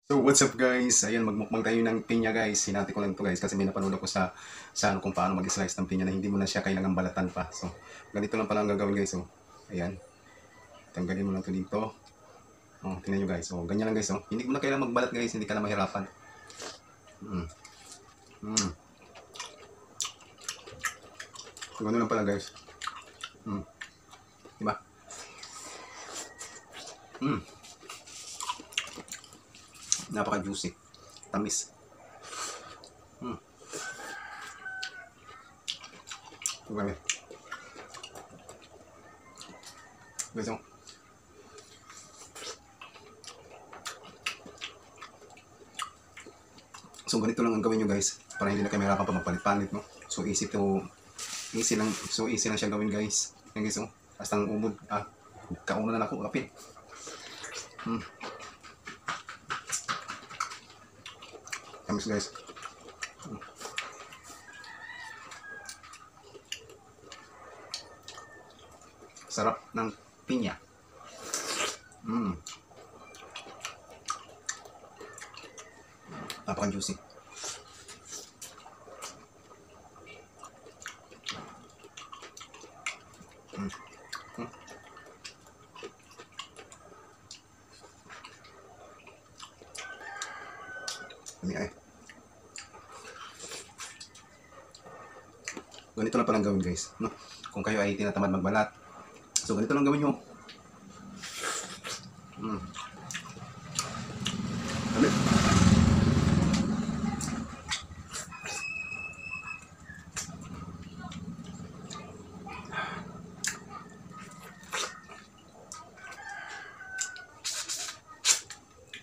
So what's up guys? Ayan, magmukbang tayo ng pinya guys. Hinati ko lang to guys kasi may napanood ako sa ano kung paano mag-slice ng pinya na hindi mo na siya kailangan balatan pa. So ganito lang pala ang gagawin guys. So ayan, tanggalin mo lang to dito. Oh, tingnan nyo guys. So ganyan lang guys. Oh. Hindi mo na kailangan magbalat guys, hindi ka na mahirapan. Mm. Mm. So ganun lang pala guys. Mm. Diba? Mm. Napaka-juicy. Tamis. Mm. Grabe. Guys, oh. So ganito lang ang gawin nyo guys para hindi na kayo mahirapan pa magpalit-palit, no? So easy lang, so easy lang siya gawin guys. Yan guys, oh. Basta ang ubod, kauna na ako, kapit. Hmm. Tamis guys. Hmm. Sarap ng pinya. Hmm. Napaka-juicy. Hmm. Hmm. Dami ay. Ganito lang palang gawin guys, no? Kung kayo ay tinatamad magbalat, so ganito lang gawin nyo. Hmm. Dami.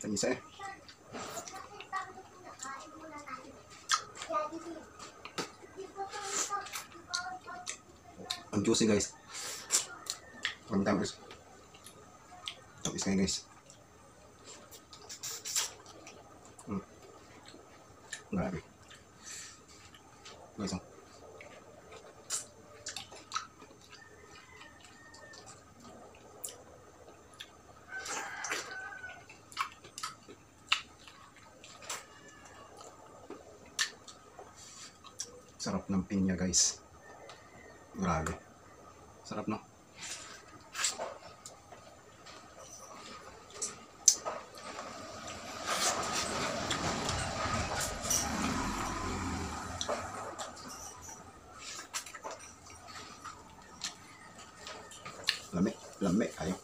Ang isa eh. Ang juicy guys. Ang tamis. Tamis kayo guys. Grabe. Guys, oh. Sarap ng pinya guys. Grabe. Sarap, no? Lami, lami, ayaw.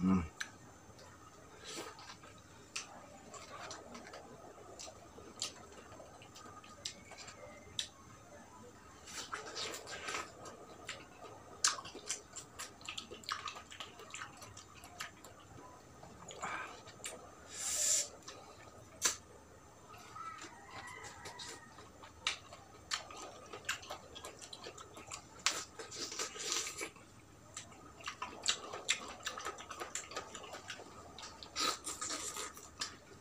Mm.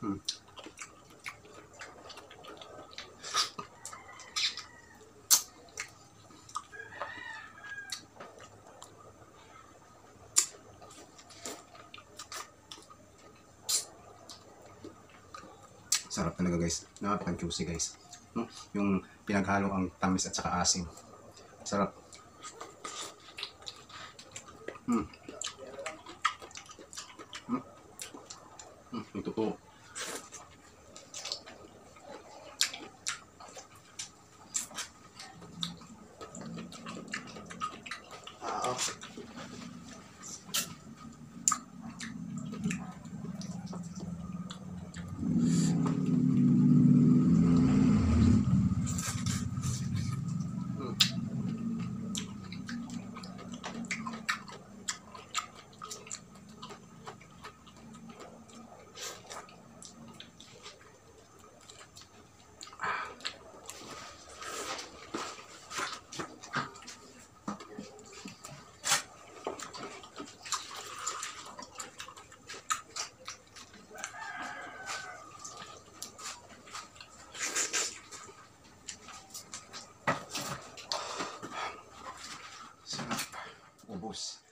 Hmm. Sarap talaga guys. Napaka-juicy guys. No? Yung pinaghalo ang tamis at saka asim. Sarap. Hmm. Hmm. Hmm. Ito po. Tapos,